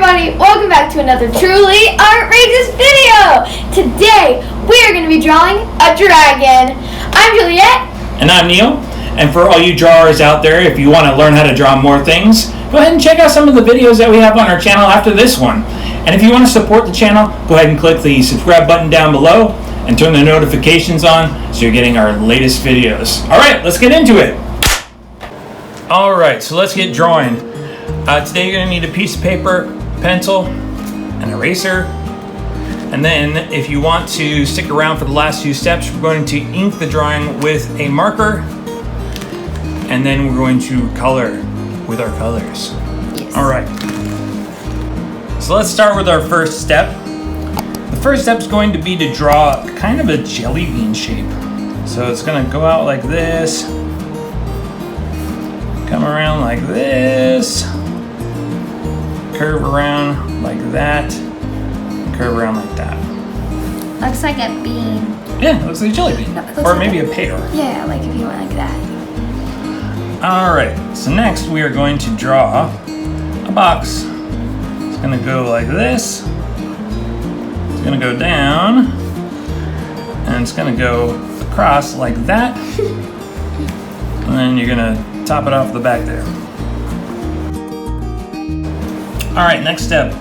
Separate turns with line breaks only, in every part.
everybody, welcome back to another truly outrageous video. Today we are going to be drawing a dragon. I'm Juliet.
And I'm Neil. And for all you drawers out there, if you want to learn how to draw more things, go ahead and check out some of the videos that we have on our channel after this one. And if you want to support the channel, go ahead and click the subscribe button down below and turn the notifications on so you're getting our latest videos. Alright, let's get into it. Alright, so let's get drawing. Today you're going to need a piece of paper, pencil, an eraser, and then if you want to stick around for the last few steps, we're going to ink the drawing with a marker, and then we're going to color with our colors.
Yes.
Alright, so let's start with our first step. The first step is going to be to draw kind of a jelly bean shape. So it's going to go out like this, come around like this, curve around like that, curve around like that.
Looks like a bean.
Yeah, it looks like a jelly bean.
No,
or
like
maybe a pear.
Yeah, like if you went like that.
Alright, so next we are going to draw a box. It's going to go like this. It's going to go down. And it's going to go across like that. And then you're going to top it off the back there. Alright, next step.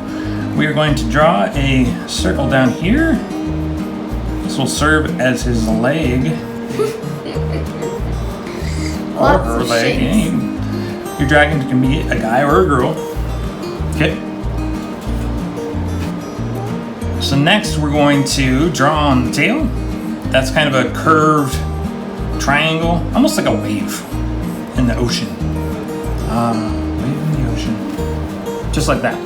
We are going to draw a circle down here. This will serve as his leg. Or her leg. Yeah, your dragon can be a guy or a girl. Okay. So next we're going to draw on the tail. That's kind of a curved triangle, almost like a wave in the ocean. Wave in the ocean. Just like that.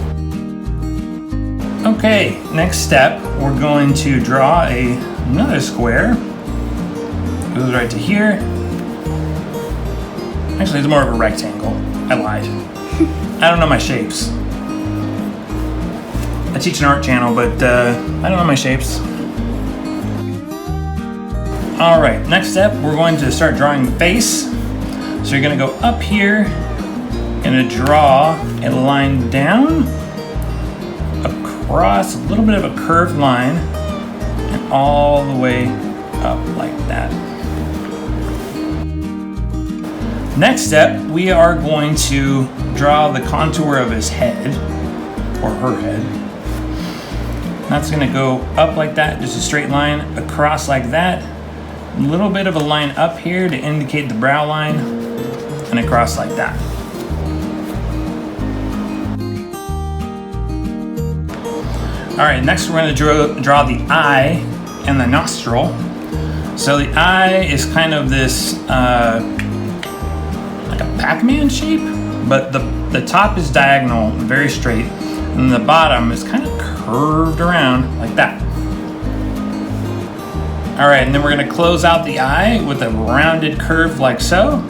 Okay, next step, we're going to draw another square. Goes right to here. Actually, it's more of a rectangle. I lied. I don't know my shapes. I teach an art channel, but I don't know my shapes. Alright, next step, we're going to start drawing the face. So you're going to go up here, going to draw a line down, across, a little bit of a curved line, and all the way up like that. Next step, we are going to draw the contour of his head, or her head. That's going to go up like that, just a straight line, across like that, a little bit of a line up here to indicate the brow line, and across like that. Alright, next we're going to draw the eye and the nostril. So the eye is kind of this like a Pac-Man shape, but the top is diagonal, very straight, and the bottom is kind of curved around like that. Alright, and then we're going to close out the eye with a rounded curve like so.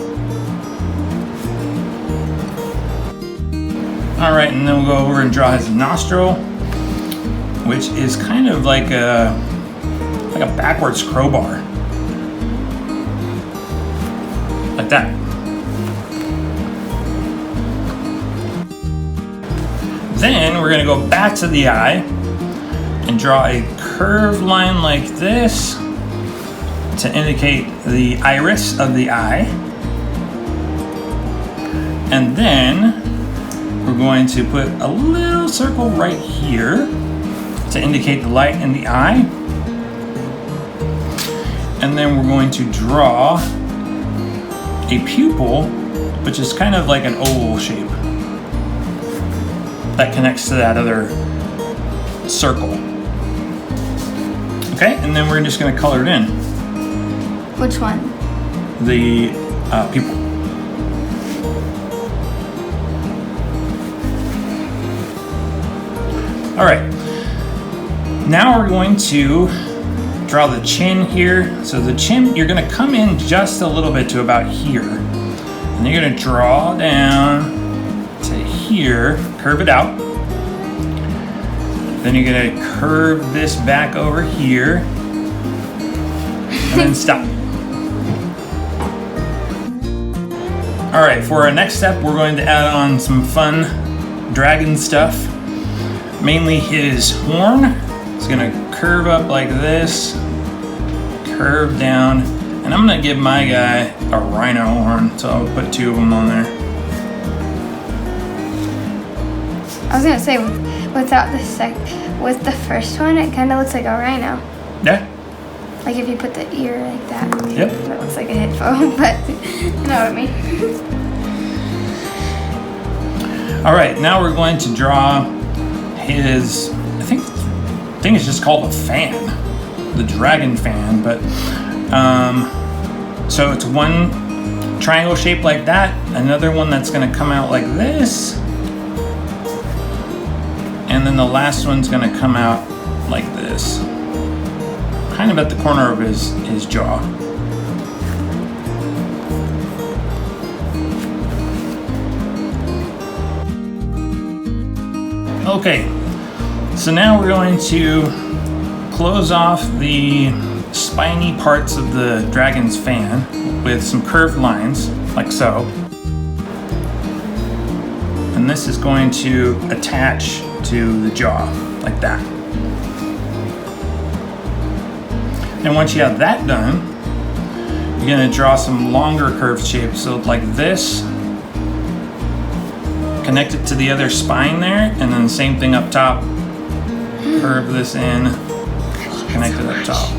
Alright, and then we'll go over and draw his nostril, which is kind of like a backwards crowbar. Like that. Then we're going to go back to the eye and draw a curved line like this to indicate the iris of the eye. And then we're going to put a little circle right here to indicate the light in the eye. And then we're going to draw a pupil, which is kind of like an oval shape that connects to that other circle. Okay, and then we're just going to color it in.
Which one?
The pupil. Alright, now we're going to draw the chin here. So the chin, you're going to come in just a little bit to about here. And you're going to draw down to here, curve it out. Then you're going to curve this back over here. And then stop. Alright, for our next step, we're going to add on some fun dragon stuff. mainly his horn. It's gonna curve up like this, curve down, and I'm gonna give my guy a rhino horn, so I'll put 2 of them on there.
I was gonna say, with the first one, it kind of looks like a rhino.
Yeah.
Like if you put the ear like that.
Yep.
That looks like a headphone, but you know what I mean.
All right, now we're going to draw his, I think it's just called a fan, the dragon fan, but so it's one triangle shape like that, another one that's gonna come out like this, and then the last one's gonna come out like this, kind of at the corner of his jaw. Okay, so now we're going to close off the spiny parts of the dragon's fan with some curved lines, like so. And this is going to attach to the jaw, like that. And once you have that done, you're gonna draw some longer curved shapes. So like this, connect it to the other spine there, and then the same thing up top. Curve this in, connect it up top.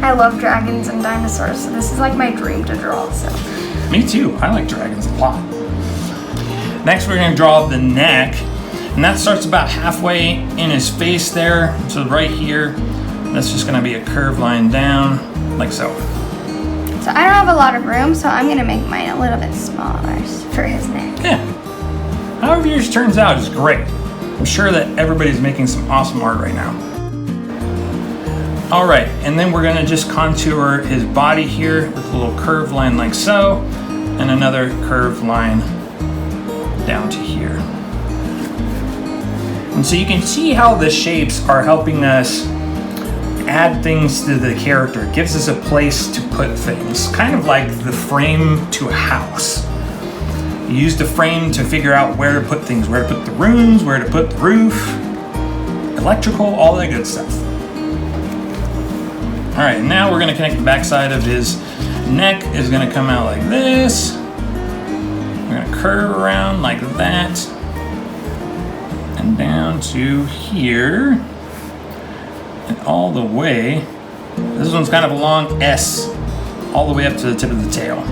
I love dragons and dinosaurs, so this is like my dream to draw. So.
Me too, I like dragons a lot. Next we're gonna draw the neck, and that starts about halfway in his face there. So right here, that's just gonna be a curved line down, like so.
So I don't have a lot of room, so I'm gonna make mine a little bit smaller for his neck.
Yeah. However yours turns out is great. I'm sure that everybody's making some awesome art right now. All right, and then we're gonna just contour his body here with a little curved line like so, and another curved line down to here. And so you can see how the shapes are helping us add things to the character. It gives us a place to put things, kind of like the frame to a house. You use the frame to figure out where to put things, where to put the rooms, where to put the roof, electrical, all that good stuff. All right, now we're gonna connect the backside of his neck. Is gonna come out like this. We're gonna curve around like that, and down to here, and all the way. This one's kind of a long S, all the way up to the tip of the tail.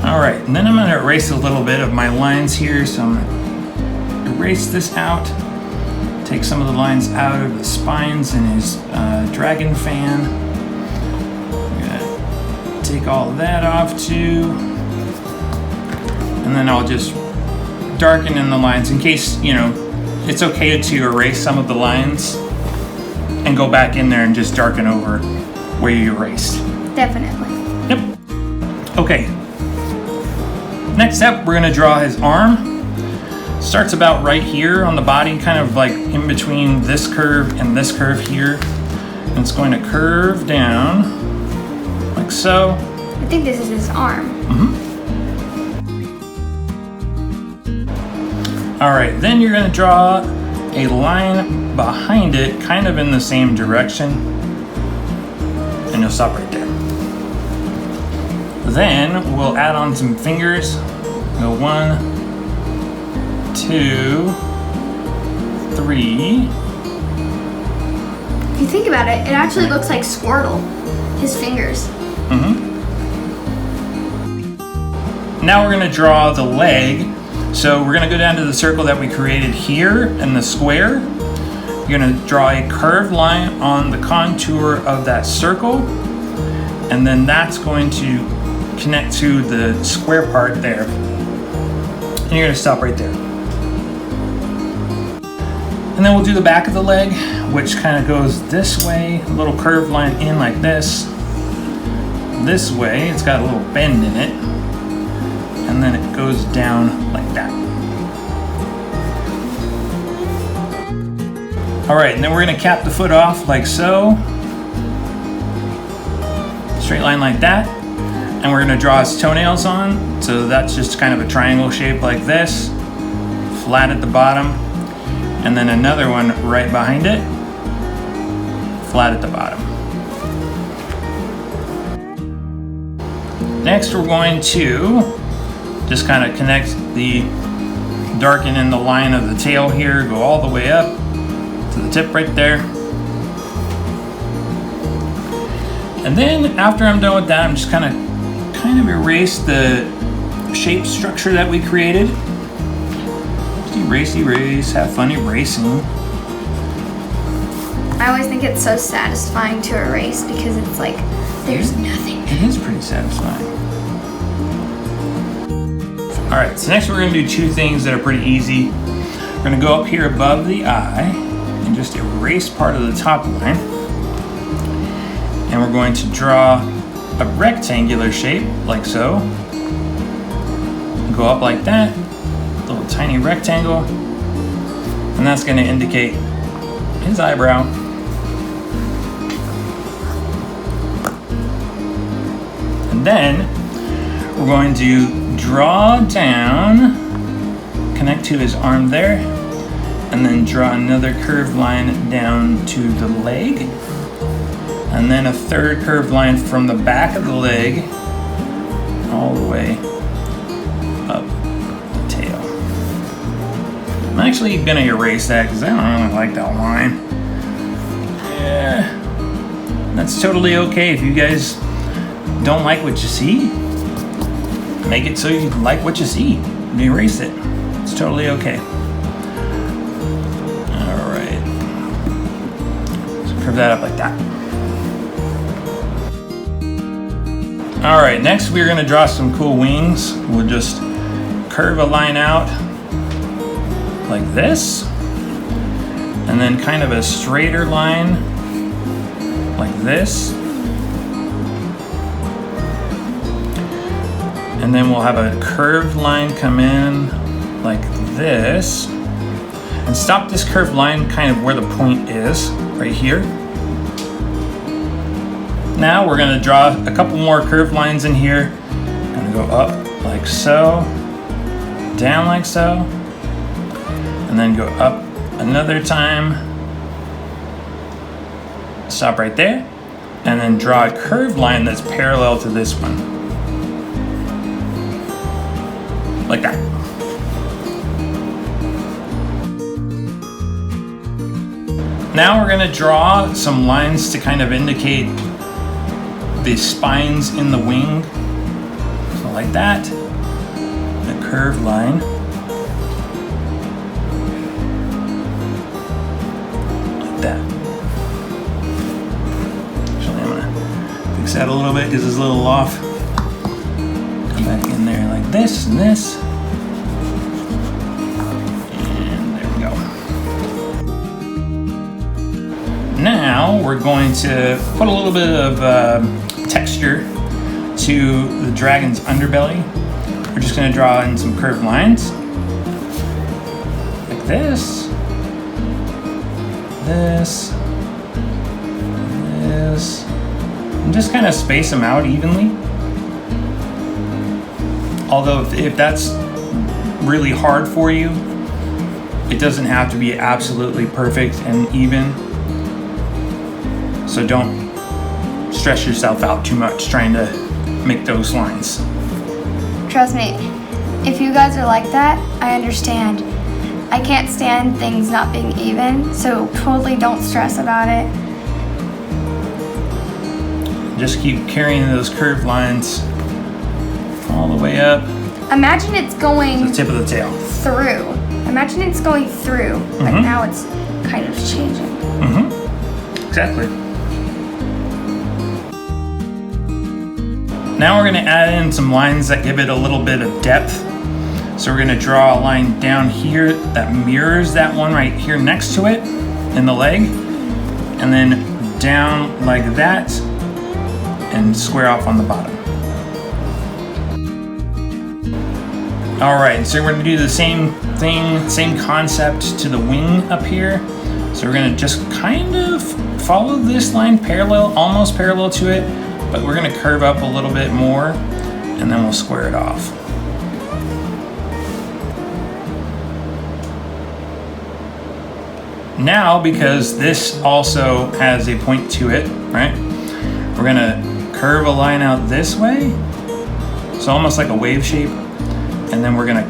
All right, and then I'm gonna erase a little bit of my lines here. So I'm gonna erase this out, take some of the lines out of the spines in his dragon fan. I'm gonna take all of that off too. And then I'll just darken in the lines in case, you know, it's okay to erase some of the lines and go back in there and just darken over where you erased.
Definitely.
Yep. Okay. Next step, we're gonna draw his arm. Starts about right here on the body, kind of like in between this curve and this curve here. And it's going to curve down like so.
I think this is his arm.
Mm-hmm. All right, then you're gonna draw a line behind it, kind of in the same direction. And you'll stop right there. Then we'll add on some fingers. Go 1, 2, 3.
If you think about it, it actually looks like Squirtle, his fingers.
Mm-hmm. Now we're gonna draw the leg. So we're gonna go down to the circle that we created here in the square. You're gonna draw a curved line on the contour of that circle, and then that's going to connect to the square part there. And you're gonna stop right there. And then we'll do the back of the leg, which kind of goes this way, a little curved line in like this. This way, it's got a little bend in it. And then it goes down like that. All right, and then we're gonna cap the foot off like so. Straight line like that. And we're gonna draw his toenails on. So that's just kind of a triangle shape like this, flat at the bottom. And then another one right behind it, flat at the bottom. Next, we're going to just kind of connect the darken in the line of the tail here, go all the way up to the tip right there. And then after I'm done with that, I'm just kind of erase the shape structure that we created. Just erase, have fun erasing.
I always think it's so satisfying to erase because it's like there's nothing.
It is pretty satisfying. All right, so next we're gonna do two things that are pretty easy. We're gonna go up here above the eye and just erase part of the top line. And we're going to draw a rectangular shape, like so. Go up like that, little tiny rectangle. And that's gonna indicate his eyebrow. And then we're going to draw down, connect to his arm there, and then draw another curved line down to the leg. And then a third curved line from the back of the leg all the way up the tail. I'm actually gonna erase that because I don't really like that line. Yeah, that's totally okay. If you guys don't like what you see, make it so you like what you see. Erase it. It's totally okay. All right. So curve that up like that. All right, next we're gonna draw some cool wings. We'll just curve a line out like this, and then kind of a straighter line like this. And then we'll have a curved line come in like this, and stop this curved line kind of where the point is, right here. Now we're gonna draw a couple more curved lines in here. Gonna go up like so, down like so, and then go up another time. Stop right there, and then draw a curved line that's parallel to this one. Like that. Now we're gonna draw some lines to kind of indicate the spines in the wing. So like that, a curved line. Like that. Actually, I'm gonna fix that a little bit because it's a little off. Come back in there like this and this. And there we go. Now we're going to put a little bit of texture to the dragon's underbelly. We're just going to draw in some curved lines like this, this, and just kind of space them out evenly. Although if that's really hard for you, it doesn't have to be absolutely perfect and even. So don't stress yourself out too much trying to make those lines.
Trust me, if you guys are like that, I understand. I can't stand things not being even, so totally don't stress about it.
Just keep carrying those curved lines all the way up.
Imagine it's going
to the tip of the tail.
Through. Imagine it's going through, but now it's kind of changing.
Exactly. Now we're going to add in some lines that give it a little bit of depth. So we're going to draw a line down here that mirrors that one right here next to it in the leg, and then down like that and square off on the bottom. All right, so we're going to do the same thing, same concept to the wing up here. So we're going to just kind of follow this line parallel, almost parallel to it, but we're going to curve up a little bit more and then we'll square it off. Now, because this also has a point to it, right? We're gonna curve a line out this way, so almost like a wave shape, and then we're gonna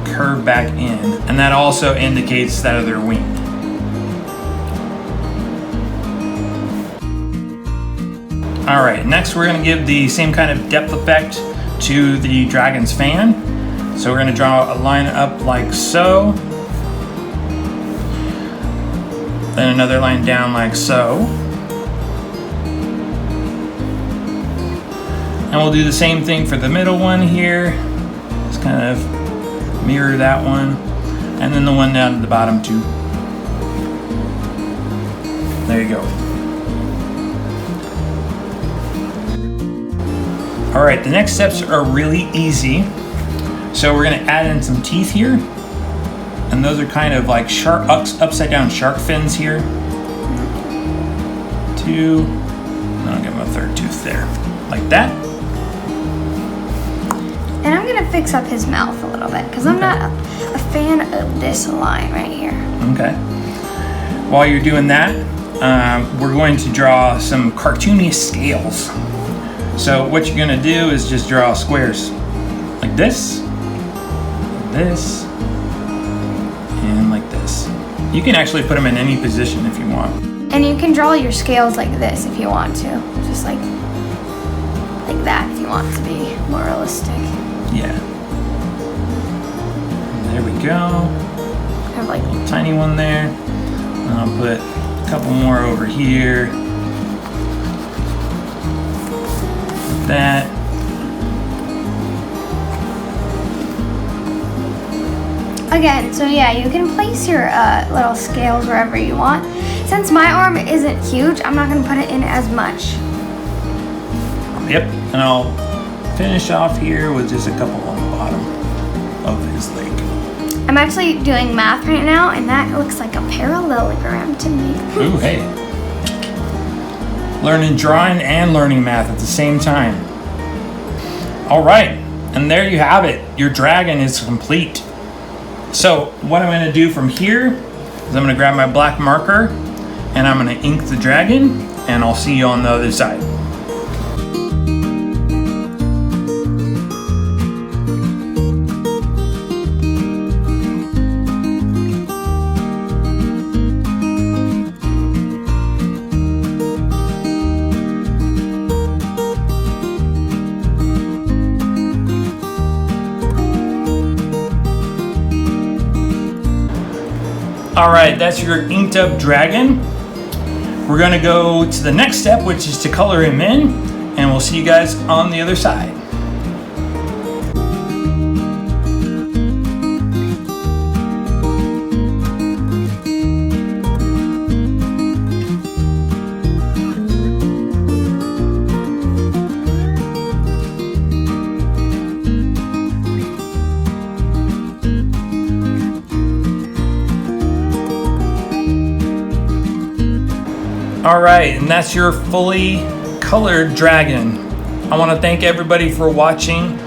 curve back in, and that also indicates that other wing. All right, next we're gonna give the same kind of depth effect to the dragon's fan. So we're gonna draw a line up like so, then another line down like so. And we'll do the same thing for the middle one here. Just kind of mirror that one. And then the one down to the bottom too. There you go. All right, the next steps are really easy. So we're gonna add in some teeth here. And those are kind of like shark, upside down shark fins here. 2, and I'll give him a third tooth there, like that.
And I'm gonna fix up his mouth a little bit because I'm not a fan of this line right here.
Okay. While you're doing that, we're going to draw some cartoony scales. So what you're gonna do is just draw squares like this, and like this. You can actually put them in any position if you want.
And you can draw your scales like this if you want to. Just like that if you want it to be more realistic.
Yeah. There we go.
Have like
A little tiny one there. And I'll put a couple more over here. Like that.
again, so yeah, you can place your little scales wherever you want. Since my arm isn't huge, I'm not gonna put it in as much.
Yep, and I'll finish off here with just a couple on the bottom of his leg.
I'm actually doing math right now, and that looks like a parallelogram to me.
Ooh, hey. Learning drawing and learning math at the same time. All right, and there you have it. Your dragon is complete. So what I'm gonna do from here is I'm gonna grab my black marker and I'm gonna ink the dragon, and I'll see you on the other side. All right, that's your inked up dragon. We're gonna go to the next step, which is to color him in, and we'll see you guys on the other side. All right, and that's your fully colored dragon. I want to thank everybody for watching,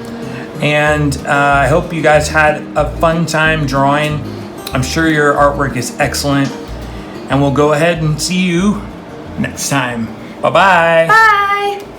and I hope you guys had a fun time drawing. I'm sure your artwork is excellent, and we'll go ahead and see you next time. Bye-bye.
Bye.